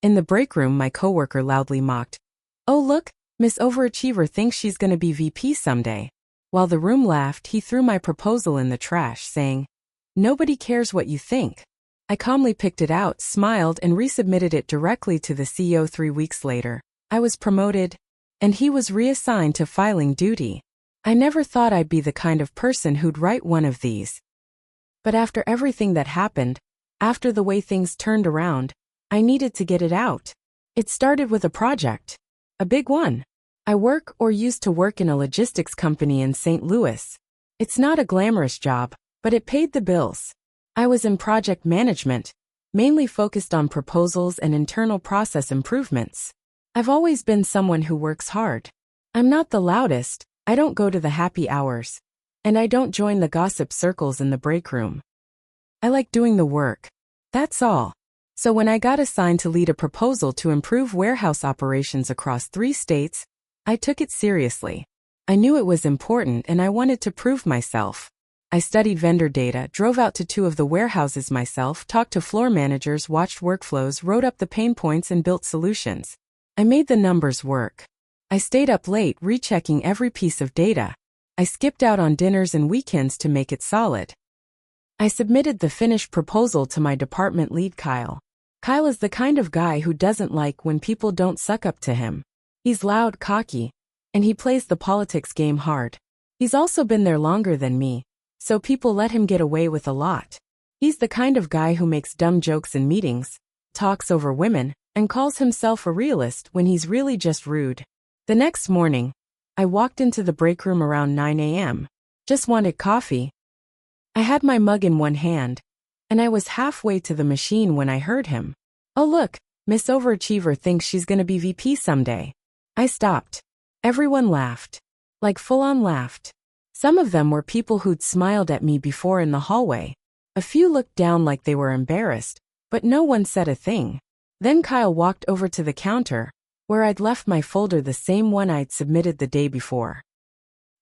In the break room, my coworker loudly mocked, "Oh look, Miss Overachiever thinks she's gonna be VP someday." While the room laughed, he threw my proposal in the trash, saying, "Nobody cares what you think." I calmly picked it out, smiled, and resubmitted it directly to the CEO. 3 weeks later, I was promoted, and he was reassigned to filing duty. I never thought I'd be the kind of person who'd write one of these. But after everything that happened, after the way things turned around, I needed to get it out. It started with a project. A big one. I work or used to work in a logistics company in St. Louis. It's not a glamorous job, but it paid the bills. I was in project management, mainly focused on proposals and internal process improvements. I've always been someone who works hard. I'm not the loudest, I don't go to the happy hours, and I don't join the gossip circles in the break room. I like doing the work. That's all. So when I got assigned to lead a proposal to improve warehouse operations across 3 states, I took it seriously. I knew it was important and I wanted to prove myself. I studied vendor data, drove out to 2 of the warehouses myself, talked to floor managers, watched workflows, wrote up the pain points, and built solutions. I made the numbers work. I stayed up late rechecking every piece of data. I skipped out on dinners and weekends to make it solid. I submitted the finished proposal to my department lead, Kyle. Kyle is the kind of guy who doesn't like when people don't suck up to him. He's loud, cocky, and he plays the politics game hard. He's also been there longer than me, so people let him get away with a lot. He's the kind of guy who makes dumb jokes in meetings, talks over women, and calls himself a realist when he's really just rude. The next morning, I walked into the break room around 9 a.m. Just wanted coffee. I had my mug in one hand, and I was halfway to the machine when I heard him. "Oh look, Miss Overachiever thinks she's gonna be VP someday." I stopped. Everyone laughed. Like full-on laughed. Some of them were people who'd smiled at me before in the hallway. A few looked down like they were embarrassed, but no one said a thing. Then Kyle walked over to the counter, where I'd left my folder, the same one I'd submitted the day before.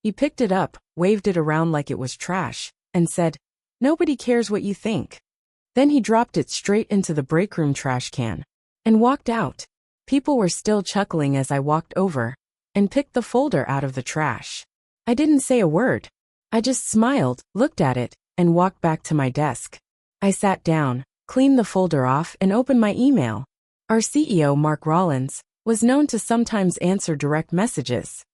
He picked it up, waved it around like it was trash, and said, "Nobody cares what you think." Then he dropped it straight into the break room trash can and walked out. People were still chuckling as I walked over and picked the folder out of the trash. I didn't say a word. I just smiled, looked at it, and walked back to my desk. I sat down, cleaned the folder off, and opened my email. Our CEO, Mark Rollins, was known to sometimes answer direct messages.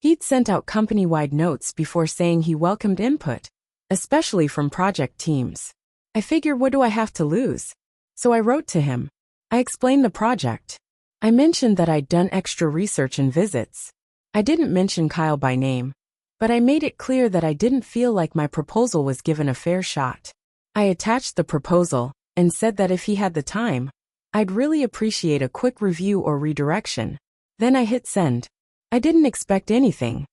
He'd sent out company-wide notes before saying he welcomed input, especially from project teams. I figured, what do I have to lose? So I wrote to him. I explained the project. I mentioned that I'd done extra research and visits. I didn't mention Kyle by name, but I made it clear that I didn't feel like my proposal was given a fair shot. I attached the proposal and said that if he had the time, I'd really appreciate a quick review or redirection. Then I hit send. I didn't expect anything,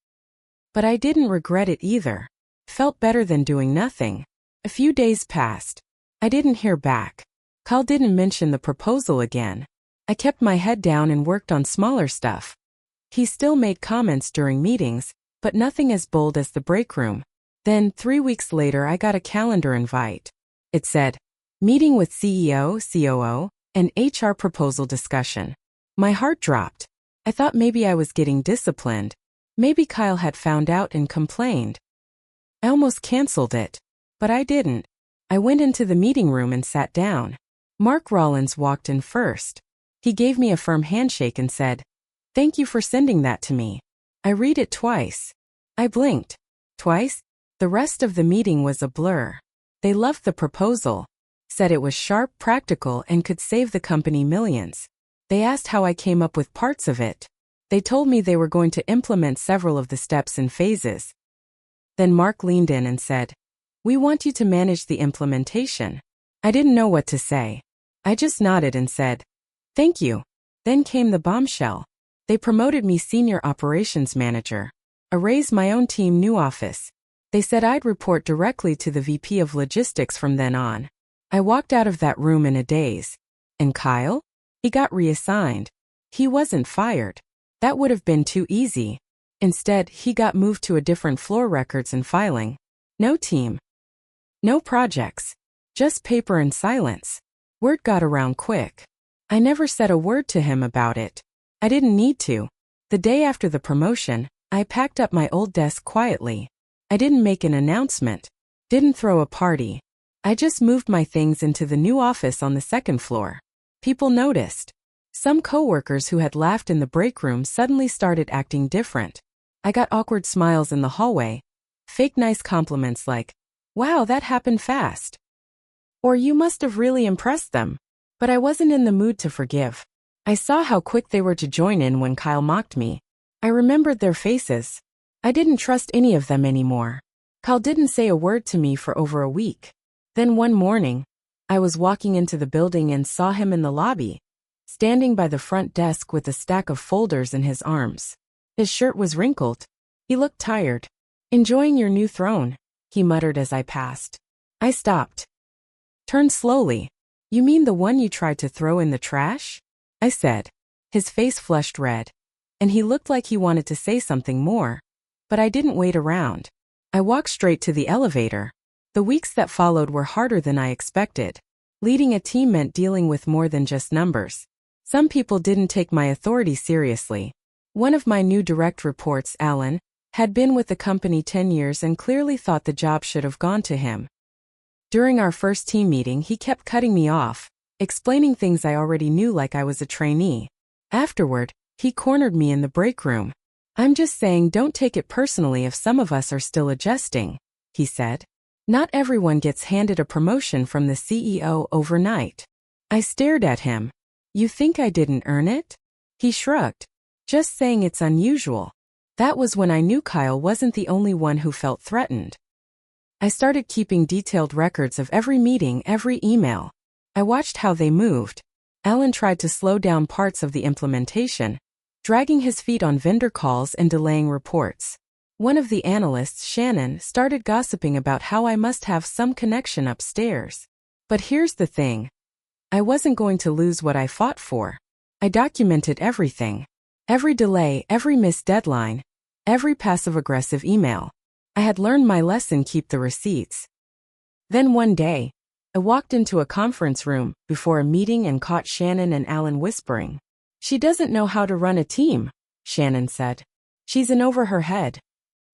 but I didn't regret it either. Felt better than doing nothing. A few days passed. I didn't hear back. Kyle didn't mention the proposal again. I kept my head down and worked on smaller stuff. He still made comments during meetings, but nothing as bold as the break room. Then, 3 weeks later, I got a calendar invite. It said, "Meeting with CEO, COO, and HR proposal discussion." My heart dropped. I thought maybe I was getting disciplined. Maybe Kyle had found out and complained. I almost canceled it, but I didn't. I went into the meeting room and sat down. Mark Rollins walked in first. He gave me a firm handshake and said, "Thank you for sending that to me." I read it twice. I blinked. Twice? The rest of the meeting was a blur. They loved the proposal, said it was sharp, practical, and could save the company millions. They asked how I came up with parts of it. They told me they were going to implement several of the steps in phases. Then Mark leaned in and said, "We want you to manage the implementation." I didn't know what to say. I just nodded and said, "Thank you." Then came the bombshell. They promoted me senior operations manager. A raise, my own team, new office. They said I'd report directly to the VP of logistics from then on. I walked out of that room in a daze. And Kyle? He got reassigned. He wasn't fired. That would have been too easy. Instead, he got moved to a different floor, records and filing. No team. No projects. Just paper and silence. Word got around quick. I never said a word to him about it. I didn't need to. The day after the promotion, I packed up my old desk quietly. I didn't make an announcement. Didn't throw a party. I just moved my things into the new office on the second floor. People noticed. Some coworkers who had laughed in the break room suddenly started acting different. I got awkward smiles in the hallway. Fake nice compliments like, "Wow, that happened fast." Or "You must have really impressed them." But I wasn't in the mood to forgive. I saw how quick they were to join in when Kyle mocked me. I remembered their faces. I didn't trust any of them anymore. Kyle didn't say a word to me for over a week. Then one morning, I was walking into the building and saw him in the lobby, standing by the front desk with a stack of folders in his arms. His shirt was wrinkled. He looked tired. "Enjoying your new throne," he muttered as I passed. I stopped. "Turned slowly. You mean the one you tried to throw in the trash?" I said. His face flushed red, and he looked like he wanted to say something more. But I didn't wait around. I walked straight to the elevator. The weeks that followed were harder than I expected. Leading a team meant dealing with more than just numbers. Some people didn't take my authority seriously. One of my new direct reports, Alan, had been with the company 10 years and clearly thought the job should have gone to him. During our first team meeting, he kept cutting me off, explaining things I already knew like I was a trainee. Afterward, he cornered me in the break room. "I'm just saying don't take it personally if some of us are still adjusting," he said. "Not everyone gets handed a promotion from the CEO overnight." I stared at him. "You think I didn't earn it?" He shrugged. "Just saying it's unusual." That was when I knew Kyle wasn't the only one who felt threatened. I started keeping detailed records of every meeting, every email. I watched how they moved. Alan tried to slow down parts of the implementation, dragging his feet on vendor calls and delaying reports. One of the analysts, Shannon, started gossiping about how I must have some connection upstairs. But here's the thing. I wasn't going to lose what I fought for. I documented everything. Every delay, every missed deadline, every passive-aggressive email. I had learned my lesson: keep the receipts. Then one day, I walked into a conference room before a meeting and caught Shannon and Alan whispering. "She doesn't know how to run a team," Shannon said. "She's in over her head."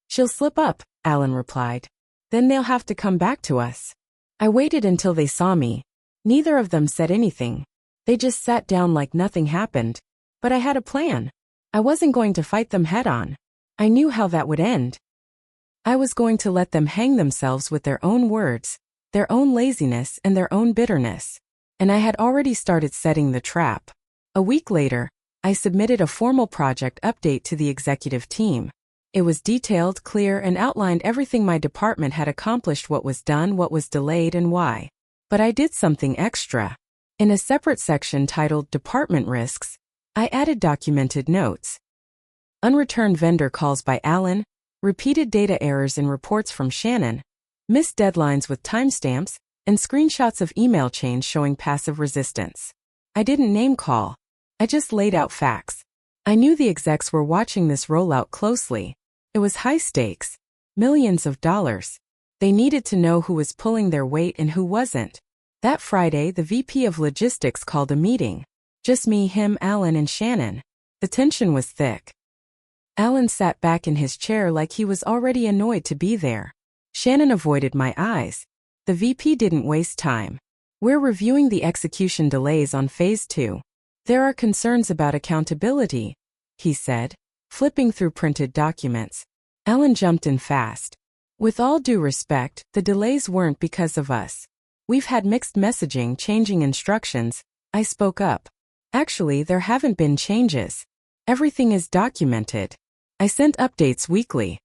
"She'll slip up," Alan replied. "Then they'll have to come back to us." I waited until they saw me. Neither of them said anything. They just sat down like nothing happened. But I had a plan. I wasn't going to fight them head-on. I knew how that would end. I was going to let them hang themselves with their own words, their own laziness, and their own bitterness. And I had already started setting the trap. A week later, I submitted a formal project update to the executive team. It was detailed, clear, and outlined everything my department had accomplished, what was done, what was delayed, and why. But I did something extra. In a separate section titled Department Risks, I added documented notes. Unreturned vendor calls by Alan, repeated data errors in reports from Shannon, missed deadlines with timestamps, and screenshots of email chains showing passive resistance. I didn't name call. I just laid out facts. I knew the execs were watching this rollout closely. It was high stakes, millions of dollars. They needed to know who was pulling their weight and who wasn't. That Friday, the VP of Logistics called a meeting. Just me, him, Alan, and Shannon. The tension was thick. Alan sat back in his chair like he was already annoyed to be there. Shannon avoided my eyes. The VP didn't waste time. "We're reviewing the execution delays on Phase 2. There are concerns about accountability," he said, flipping through printed documents. Alan jumped in fast. "With all due respect, the delays weren't because of us. We've had mixed messaging, changing instructions." I spoke up. "Actually, there haven't been changes. Everything is documented. I sent updates weekly.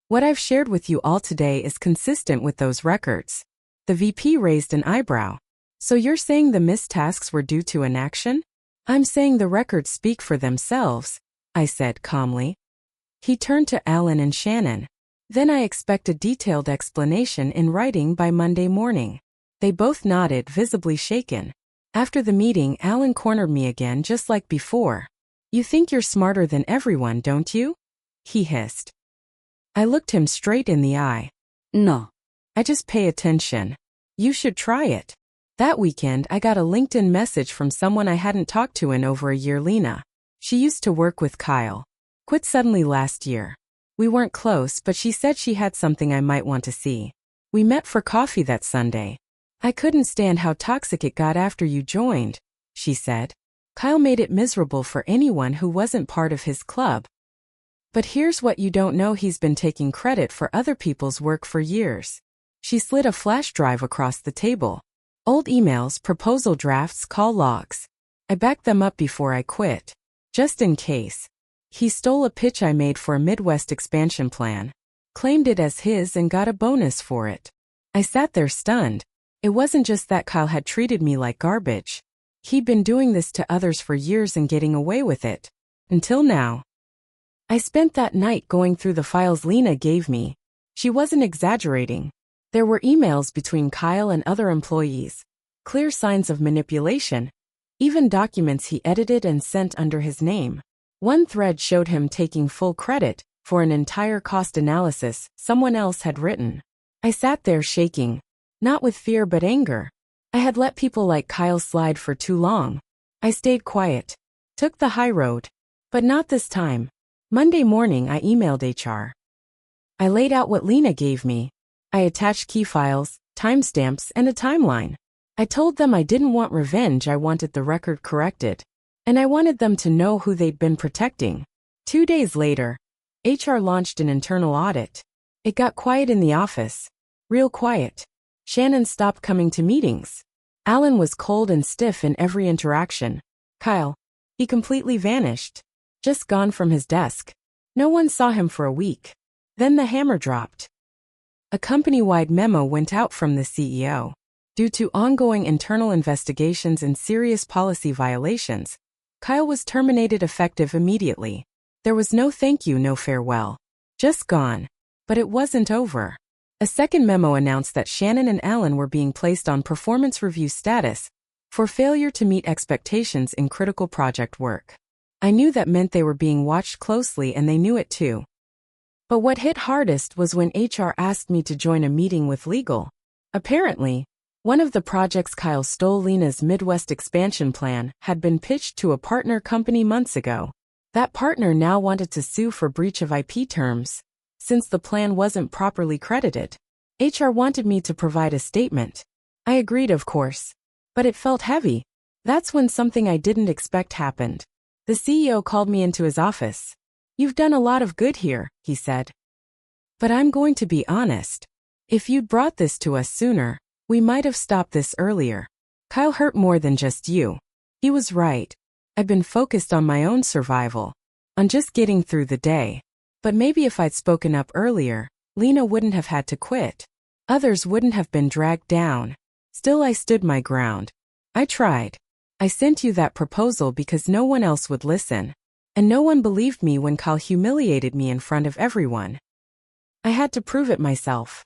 What I've shared with you all today is consistent with those records." The VP raised an eyebrow. "So you're saying the missed tasks were due to inaction?" "I'm saying the records speak for themselves," I said calmly. He turned to Alan and Shannon. "Then I expect a detailed explanation in writing by Monday morning." They both nodded, visibly shaken. After the meeting, Alan cornered me again just like before. "You think you're smarter than everyone, don't you?" he hissed. I looked him straight in the eye. "No. I just pay attention. You should try it." That weekend, I got a LinkedIn message from someone I hadn't talked to in over a year, Lena. She used to work with Kyle. Quit suddenly last year. We weren't close, but she said she had something I might want to see. We met for coffee that Sunday. I couldn't stand how toxic it got after you joined, she said. Kyle made it miserable for anyone who wasn't part of his club. But here's what you don't know, he's been taking credit for other people's work for years. She slid a flash drive across the table. Old emails, proposal drafts, call logs. I backed them up before I quit. Just in case. He stole a pitch I made for a Midwest expansion plan, claimed it as his and got a bonus for it. I sat there stunned. It wasn't just that Kyle had treated me like garbage. He'd been doing this to others for years and getting away with it. Until now. I spent that night going through the files Lena gave me. She wasn't exaggerating. There were emails between Kyle and other employees. Clear signs of manipulation. Even documents he edited and sent under his name. One thread showed him taking full credit for an entire cost analysis someone else had written. I sat there shaking. Not with fear but anger. I had let people like Kyle slide for too long. I stayed quiet. Took the high road. But not this time. Monday morning I emailed HR. I laid out what Lena gave me. I attached key files, timestamps, and a timeline. I told them I didn't want revenge, I wanted the record corrected. And I wanted them to know who they'd been protecting. 2 days later, HR launched an internal audit. It got quiet in the office. Real quiet. Shannon stopped coming to meetings. Alan was cold and stiff in every interaction. Kyle, he completely vanished. Just gone from his desk. No one saw him for a week. Then the hammer dropped. A company-wide memo went out from the CEO. Due to ongoing internal investigations and serious policy violations, Kyle was terminated effective immediately. There was no thank you, no farewell. Just gone. But it wasn't over. A second memo announced that Shannon and Alan were being placed on performance review status for failure to meet expectations in critical project work. I knew that meant they were being watched closely and they knew it too. But what hit hardest was when HR asked me to join a meeting with legal. Apparently, one of the projects Kyle stole, Lena's Midwest expansion plan, had been pitched to a partner company months ago. That partner now wanted to sue for breach of IP terms, since the plan wasn't properly credited. HR wanted me to provide a statement. I agreed, of course. But it felt heavy. That's when something I didn't expect happened. The CEO called me into his office. "You've done a lot of good here," he said. "But I'm going to be honest. If you'd brought this to us sooner, we might have stopped this earlier. Kyle hurt more than just you." He was right. I've been focused on my own survival, on just getting through the day. But maybe if I'd spoken up earlier, Lena wouldn't have had to quit. Others wouldn't have been dragged down. Still, I stood my ground. I tried. I sent you that proposal because no one else would listen. And no one believed me when Kyle humiliated me in front of everyone. I had to prove it myself.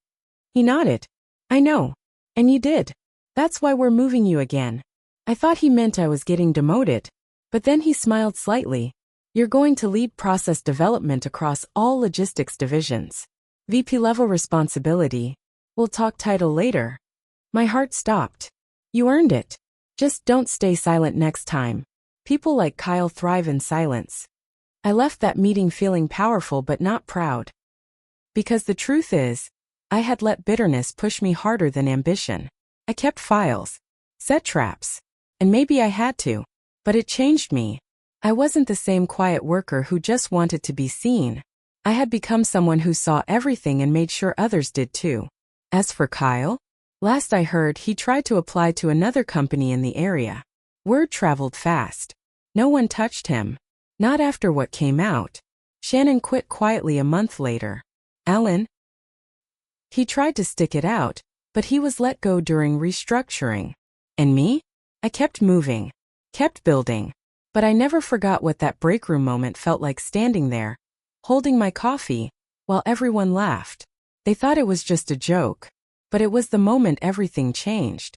He nodded. "I know. And you did. That's why we're moving you again." I thought he meant I was getting demoted. But then he smiled slightly. "You're going to lead process development across all logistics divisions. VP level responsibility. We'll talk title later." My heart stopped. "You earned it. Just don't stay silent next time. People like Kyle thrive in silence." I left that meeting feeling powerful but not proud. Because the truth is, I had let bitterness push me harder than ambition. I kept files, set traps, and maybe I had to, but it changed me. I wasn't the same quiet worker who just wanted to be seen. I had become someone who saw everything and made sure others did too. As for Kyle, last I heard, he tried to apply to another company in the area. Word traveled fast. No one touched him. Not after what came out. Shannon quit quietly a month later. Alan? He tried to stick it out, but he was let go during restructuring. And me? I kept moving. Kept building. But I never forgot what that breakroom moment felt like, standing there, holding my coffee, while everyone laughed. They thought it was just a joke. But it was the moment everything changed.